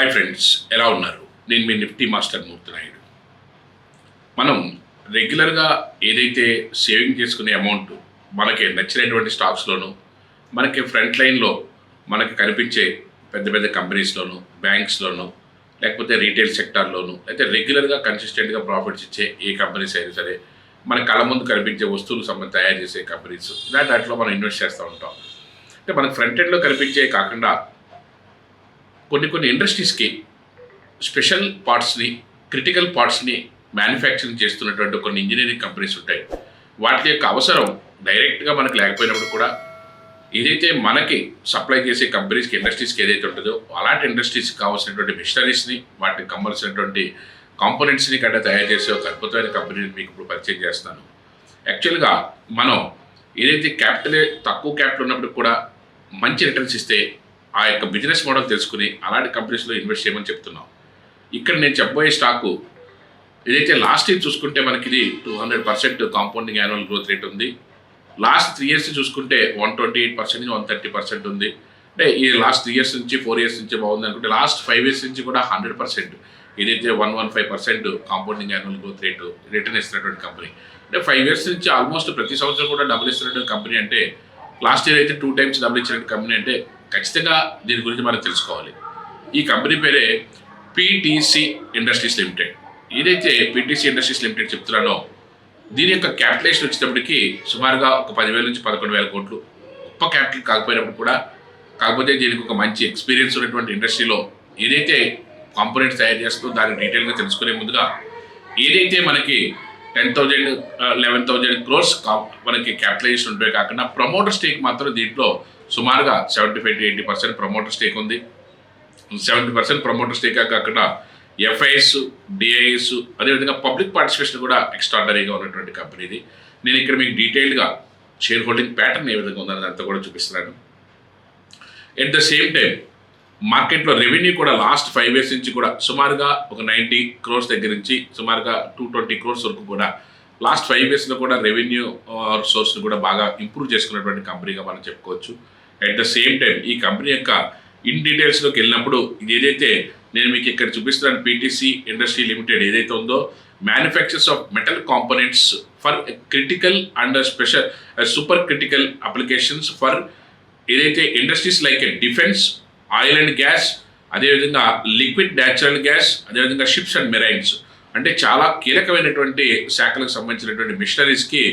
Hi friends, ఎలా ఉన్నారు? నేను మీ నిఫ్టీ మాస్టర్ మూర్తి నాయుడు. మనం రెగ్యులర్గా ఏదైతే సేవింగ్ చేసుకునే అమౌంట్ మనకి నచ్చినటువంటి స్టాక్స్లోను, మనకి ఫ్రంట్ లైన్లో మనకి కనిపించే పెద్ద పెద్ద కంపెనీస్లోను, బ్యాంక్స్లోను, లేకపోతే రీటైల్ సెక్టార్లోను, అయితే రెగ్యులర్గా కన్సిస్టెంట్గా ప్రాఫిట్స్ ఇచ్చే ఏ కంపెనీస్ అయినా సరే, మన కళ్ళ ముందు కనిపించే వస్తువులు తయారు చేసే కంపెనీస్, ఇలాంటి వాటిలో మనం ఇన్వెస్ట్ చేస్తూ ఉంటాం. అంటే మనకు ఫ్రంట్ ఎండ్లో కనిపించే కాకుండా కొన్ని ఇండస్ట్రీస్కి స్పెషల్ పార్ట్స్ని, క్రిటికల్ పార్ట్స్ని మ్యానుఫ్యాక్చరింగ్ చేస్తున్నటువంటి కొన్ని ఇంజనీరింగ్ కంపెనీస్ ఉంటాయి. వాటి యొక్క అవసరం డైరెక్ట్గా మనకు లేకపోయినప్పుడు కూడా ఏదైతే మనకి సప్లై చేసే కంపెనీస్కి, ఇండస్ట్రీస్కి ఏదైతే ఉంటుందో అలాంటి ఇండస్ట్రీస్కి కావాల్సినటువంటి మిషనరీస్ని, వాటికి కావాల్సినటువంటి కాంపోనెంట్స్ని కంటే తయారు చేసే ఒక అద్భుతమైన కంపెనీని మీకు ఇప్పుడు పరిచయం చేస్తున్నాను. యాక్చువల్గా మనం ఏదైతే తక్కువ క్యాపిటల్ ఉన్నప్పుడు కూడా మంచి రిటర్న్స్ ఇస్తే ఆ యొక్క బిజినెస్ మోడల్ తెలుసుకుని అలాంటి కంపెనీస్లో ఇన్వెస్ట్ చేయమని చెప్తున్నాం. ఇక్కడ నేను చెప్పబోయే స్టాకు ఏదైతే లాస్ట్ ఇయర్ చూసుకుంటే మనకి ఇది 200% కాంపౌండింగ్ యాన్యువల్ గ్రోత్ రేట్ ఉంది. లాస్ట్ 3 years చూసుకుంటే 128% 130% ఉంది. అంటే ఈ లాస్ట్ 3 years నుంచి 4 years నుంచి బాగుంది అనుకుంటే లాస్ట్ 5 years నుంచి కూడా 100% ఏదైతే 115% compounding annual growth rate return ఇస్తున్నటువంటి కంపెనీ. అంటే 5 years నుంచి ఆల్మోస్ట్ ప్రతి సంవత్సరం కూడా డబుల్ ఇస్తున్నటువంటి కంపెనీ. అంటే లాస్ట్ ఇయర్ అయితే 2 times డబుల్ ఇచ్చినటువంటి కంపెనీ. అంటే ఖచ్చితంగా దీని గురించి మనం తెలుసుకోవాలి. ఈ కంపెనీ పేరే పీటీసీ ఇండస్ట్రీస్ లిమిటెడ్. ఏదైతే పీటీసీ ఇండస్ట్రీస్ లిమిటెడ్ చెప్తున్నానో దీని యొక్క క్యాపిటలైజేషన్ వచ్చేటప్పటికి సుమారుగా ఒక 10,000 నుంచి 11,000 కోట్లు. గొప్ప క్యాపిటల్ కాకపోయినప్పుడు కూడా, కాకపోతే దీనికి ఒక మంచి ఎక్స్పీరియన్స్ ఉన్నటువంటి ఇండస్ట్రీలో ఏదైతే కాంపోనెంట్స్ తయారు చేస్తుందో దాన్ని డీటెయిల్గా తెలుసుకునే ముందుగా ఏదైతే మనకి 10,000 11,000 crores మనకి క్యాపిటలైజేషన్ ఉంటే కాకుండా ప్రమోటర్ స్టేక్ మాత్రం దీంట్లో సుమారుగా 75 to 80% ప్రమోటర్ స్టేక్ ఉంది. 70% ప్రమోటర్ స్టేక్ కాకుండా ఎఫ్ఐఎస్, డిఐఎస్, అదేవిధంగా పబ్లిక్ పార్టిసిపేషన్ కూడా ఎక్స్ట్రాడనరీగా ఉన్నటువంటి కంపెనీ ఇది. నేను ఇక్కడ మీకు డీటెయిల్గా షేర్ హోల్డింగ్ ప్యాటర్న్ ఏ విధంగా ఉందని అంతా కూడా చూపిస్తున్నాను. ఎట్ ద సేమ్ టైం మార్కెట్లో రెవెన్యూ కూడా లాస్ట్ 5 years నుంచి కూడా సుమారుగా ఒక 90 crores దగ్గర నుంచి సుమారుగా 220 crores వరకు కూడా లాస్ట్ 5 yearsలో కూడా రెవెన్యూ సోర్స్ని కూడా బాగా ఇంప్రూవ్ చేసుకున్నటువంటి కంపెనీగా మనం చెప్పుకోవచ్చు. అట్ ద సేమ్ టైం ఈ కంపెనీ యొక్క ఇన్ డీటెయిల్స్లోకి వెళ్ళినప్పుడు ఇది ఏదైతే నేను మీకు ఇక్కడ చూపిస్తున్నాను, పీటీసీ ఇండస్ట్రీ లిమిటెడ్ ఏదైతే ఉందో manufacturers of metal components for critical and special super critical applications for ఏదైతే industries like defence, oil and gas, అదేవిధంగా లిక్విడ్ న్యాచురల్ గ్యాస్, అదేవిధంగా షిప్స్ అండ్ మెరైన్స్, అంటే చాలా కీలకమైనటువంటి శాఖలకు సంబంధించినటువంటి మిషనరీస్కి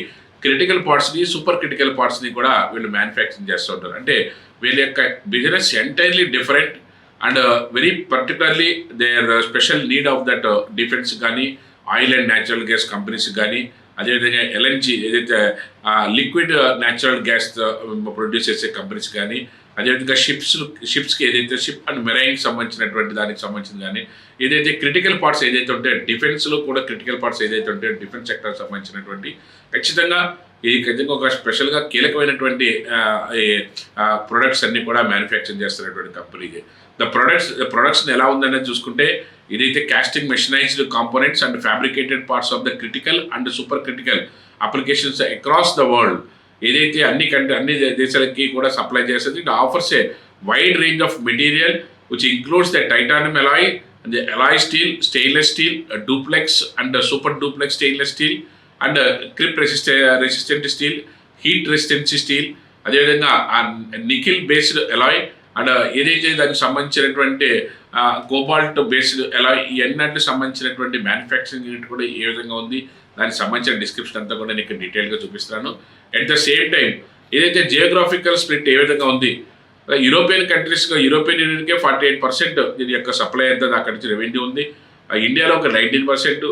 క్రిటికల్ పార్ట్స్ని, సూపర్ క్రిటికల్ పార్ట్స్ని కూడా వీళ్ళు మ్యానుఫ్యాక్చరింగ్ చేస్తూ ఉంటారు. అంటే వీళ్ళ యొక్క business entirely different and very particularly their special need of that defence కానీ, oil and natural gas companies కానీ, అదేవిధంగా ఎల్ఎన్జీ ఏదైతే లిక్విడ్ న్యాచురల్ గ్యాస్ ప్రొడ్యూస్ చేసే కంపెనీస్ కానీ, అదేవిధంగా షిప్స్కి ఏదైతే షిప్ అండ్ మెరైన్కి సంబంధించినటువంటి దానికి సంబంధించింది కానీ, ఏదైతే క్రిటికల్ పార్ట్స్ ఏదైతే ఉంటే డిఫెన్స్లో కూడా క్రిటికల్ పార్ట్స్ ఏదైతే ఉంటే డిఫెన్స్ సెక్టర్కి సంబంధించినటువంటి ఖచ్చితంగా ఈ ఖచ్చితంగా ఒక స్పెషల్గా కీలకమైనటువంటి ప్రొడక్ట్స్ అన్నీ కూడా మ్యానుఫ్యాక్చరింగ్ చేస్తున్నటువంటి కంపెనీకి. ప్రొడక్ట్స్ ఎలా ఉందనేది చూసుకుంటే ఇదైతే casting machinised components and fabricated parts of the critical and super critical applications across the world ఏదైతే అన్ని దేశాలకి కూడా సప్లై చేస్తుంది. It offers a wide range of material which includes the titanium alloy, the alloy steel, stainless steel, duplex and super duplex stainless steel and creep resistant steel, heat resistant steel, అదేవిధంగా nickel based Alai and ఏదైతే దానికి సంబంధించినటువంటి cobalt based Alai, ఇవన్నిటికి సంబంధించినటువంటి manufacturing unit కూడా ఏ విధంగా ఉంది దానికి సంబంధించిన డిస్క్రిప్షన్ అంతా కూడా నేను డీటెయిల్గా చూపిస్తున్నాను. అట్ ద సేమ్ టైం ఏదైతే జియోగ్రాఫికల్ స్ప్లిట్ ఏ విధంగా ఉంది, యూరోపియన్ కంట్రీస్గా యూరోపియన్ యూనియన్కే 48% దీని యొక్క సప్లై అంతా అక్కడి నుంచి రెవెన్యూ ఉంది. ఇండియాలో ఒక 19%,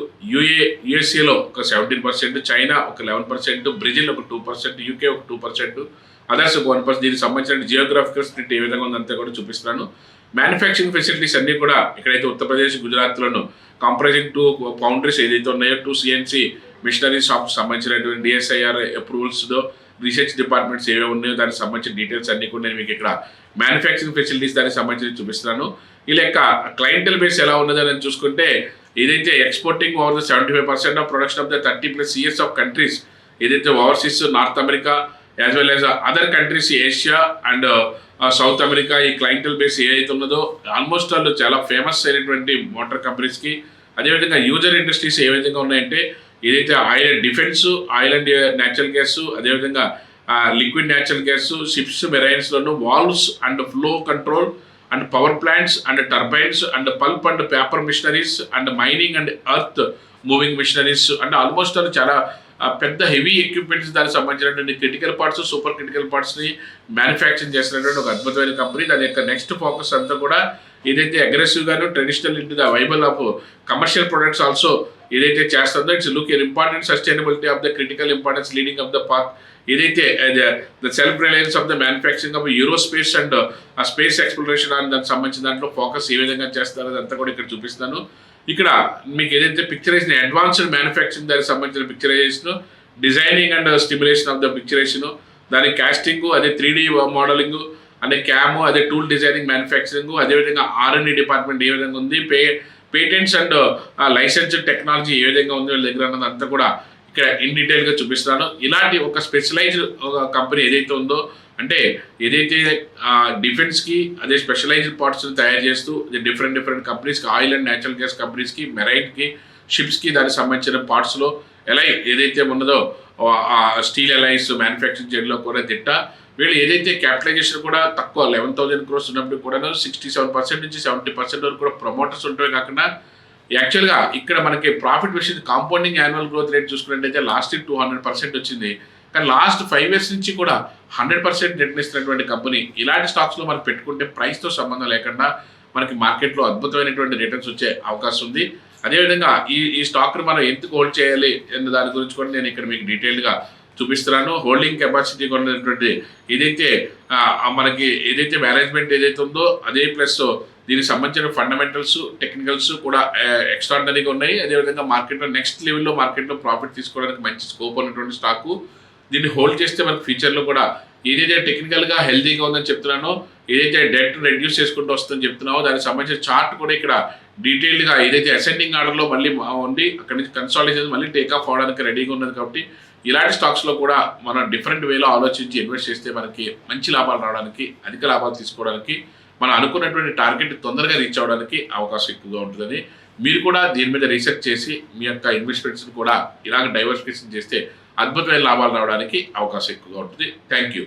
యుఎస్ఏలో ఒక 17%, చైనా ఒక 11%, బ్రెజిల్ ఒక 2%, యూకే ఒక 2%, అదర్స్ ఒక 1%. దీనికి సంబంధించిన జియోగ్రాఫికల్ స్ప్లిట్ ఏ విధంగా ఉందంతా కూడా చూపిస్తున్నాను. మ్యానుఫ్యాక్చరింగ్ ఫెసిలిటీస్ అన్నీ కూడా ఇక్కడైతే ఉత్తరప్రదేశ్, గుజరాత్లోను కంప్రైజింగ్ 2 ఫౌండరీస్ ఏదైతే ఉన్నాయో, 2 సిఎన్సి మిషనరీ షాప్స్ సంబంధించినటువంటి డిఎస్ఐఆర్ అప్రూవల్స్లో రీసెర్చ్ డిపార్ట్మెంట్స్ ఏవే ఉన్నాయో దానికి సంబంధించిన డీటెయిల్స్ అన్ని కూడా నేను మీకు ఇక్కడ మ్యానుఫ్యాక్చరింగ్ ఫెసిలిటీస్ దానికి సంబంధించి చూపిస్తున్నాను. ఈ లెక్క క్లయింటల్ బేస్ ఎలా ఉన్నదని చూసుకుంటే ఏదైతే exporting over the 75% of production of the 30+ years of countries ఏదైతే overseas North America as well as other countries Asia and South America ఈ క్లయింటల్ బేస్ ఏదైతే ఉన్నదో ఆల్మోస్ట్ వాళ్ళు చాలా ఫేమస్ అయినటువంటి మోటార్ కంపెనీస్కి, అదేవిధంగా యూజర్ ఇండస్ట్రీస్ ఏ విధంగా ఉన్నాయంటే ఏదైతే oil and defence, oil and natural gas, అదేవిధంగా లిక్విడ్ న్యాచురల్ గ్యాస్, షిప్స్ మెరైన్స్లోను valves and flow control and power plants and turbines and pulp and paper machineries and mining and earth moving machineries అంటే almost వాళ్ళు చాలా పెద్ద heavy equipments దానికి సంబంధించినటువంటి critical parts, super critical పార్ట్స్ని manufacturing చేస్తున్నటువంటి ఒక అద్భుతమైన కంపెనీ. దాని యొక్క నెక్స్ట్ ఫోకస్ అంతా కూడా ఏదైతే అగ్రెసివ్గాను traditional into the viable of commercial products also ఏదైతే చేస్తుందో it's look important sustainability of the critical importance leading of the path, ఏదైతే the self reliance of the manufacturing of aerospace and space exploration అని దానికి సంబంధించిన దాంట్లో focus ఏ విధంగా చేస్తారో అదంతా కూడా ఇక్కడ చూపిస్తాను. ఇక్కడ మీకు ఏదైతే పిక్చరైజేషన్ అడ్వాన్స్డ్ మ్యానుఫ్యాక్చరింగ్ దానికి సంబంధించిన picturisation, designing and stimulation of the picturisation, దాని కాస్టింగ్, అదే 3D మోడలింగ్, అదే క్యామ్, అదే టూల్ డిజైనింగ్ మ్యానుఫ్యాక్చరింగ్, అదేవిధంగా R&D డిపార్ట్మెంట్ ఏ విధంగా ఉంది, పేటెంట్స్ అండ్ లైసెన్స్డ్ టెక్నాలజీ ఏ విధంగా ఉంది వీళ్ళ దగ్గర అన్నదంతా కూడా ఇక్కడ ఇన్ డీటెయిల్గా చూపిస్తాను. ఇలాంటి ఒక స్పెషలైజ్డ్ కంపెనీ ఏదైతే ఉందో అంటే ఏదైతే డిఫెన్స్కి అదే స్పెషలైజ్డ్ పార్ట్స్ని తయారు చేస్తూ డిఫరెంట్ కంపెనీస్కి, ఆయిల్ అండ్ న్యాచురల్ గ్యాస్ కంపెనీస్కి, మెరైన్కి, షిప్స్కి దానికి సంబంధించిన పార్ట్స్లో ఎలా ఏదైతే ఉన్నదో స్టీల్ ఎలైన్స్ మ్యానుఫ్యాక్చరింగ్ చేయడంలో కూడా వీళ్ళు ఏదైతే క్యాపిటలైజేషన్ కూడా తక్కువ 11,000 crores ఉన్నప్పుడు కూడా 67% నుంచి 70% వరకు కూడా ప్రమోటర్స్ ఉంటమే కాకుండా యాక్చువల్గా ఇక్కడ మనకి ప్రాఫిట్ విషయం కాంపౌండింగ్ యాన్యువల్ గ్రోత్ రేట్ చూసుకున్నట్టయితే లాస్ట్ 200% వచ్చింది. కానీ లాస్ట్ 5 years నుంచి కూడా 100% రిటర్న్ ఇస్తున్నటువంటి కంపెనీ. ఇలాంటి స్టాక్స్లో మనం పెట్టుకుంటే ప్రైస్తో సంబంధం లేకుండా మనకి మార్కెట్లో అద్భుతమైనటువంటి రిటర్న్స్ వచ్చే అవకాశం ఉంది. అదేవిధంగా ఈ స్టాక్ని మనం ఎందుకు హోల్డ్ చేయాలి అన్న దాని గురించి కూడా నేను ఇక్కడ మీకు డీటెయిల్గా చూపిస్తున్నాను. హోల్డింగ్ కెపాసిటీ ఉన్నటువంటి ఏదైతే మనకి ఏదైతే మేనేజ్మెంట్ ఏదైతే ఉందో అదే ప్లస్ దీనికి సంబంధించిన ఫండమెంటల్స్, టెక్నికల్స్ కూడా ఎక్స్ట్రాడినరీగా ఉన్నాయి. అదేవిధంగా మార్కెట్లో నెక్స్ట్ లెవెల్లో మార్కెట్లో ప్రాఫిట్ తీసుకోవడానికి మంచి స్కోప్ ఉన్నటువంటి స్టాకు. దీన్ని హోల్డ్ చేస్తే మనకు ఫ్యూచర్లో కూడా ఏదైతే టెక్నికల్గా హెల్తీగా ఉందని చెప్తున్నానో, ఏదైతే డెట్ రెడ్యూస్ చేసుకుంటూ వస్తుందని చెప్తున్నామో దానికి సంబంధించిన చార్ట్ కూడా ఇక్కడ డీటెయిల్డ్గా ఏదైతే అసెండింగ్ ఆర్డర్లో మళ్ళీ ఉంది అక్కడి నుంచి కన్సాలిడేషన్ మళ్ళీ టేకాఫ్ అవడానికి రెడీగా ఉన్నది. కాబట్టి ఇలాంటి స్టాక్స్లో కూడా మనం డిఫరెంట్ వేలో ఆలోచించి ఇన్వెస్ట్ చేస్తే మనకి మంచి లాభాలు రావడానికి, అధిక లాభాలు తీసుకోవడానికి, మనం అనుకున్నటువంటి టార్గెట్ తొందరగా రీచ్ అవ్వడానికి అవకాశం ఎక్కువగా ఉంటుందని మీరు కూడా దీని మీద రీసెర్చ్ చేసి మీ యొక్క ఇన్వెస్ట్మెంట్స్ని కూడా ఇలాగ డైవర్సిఫికేషన్ చేస్తే అద్భుతమైన లాభాలు రావడానికి అవకాశం ఎక్కువగా ఉంటుంది. Thank you.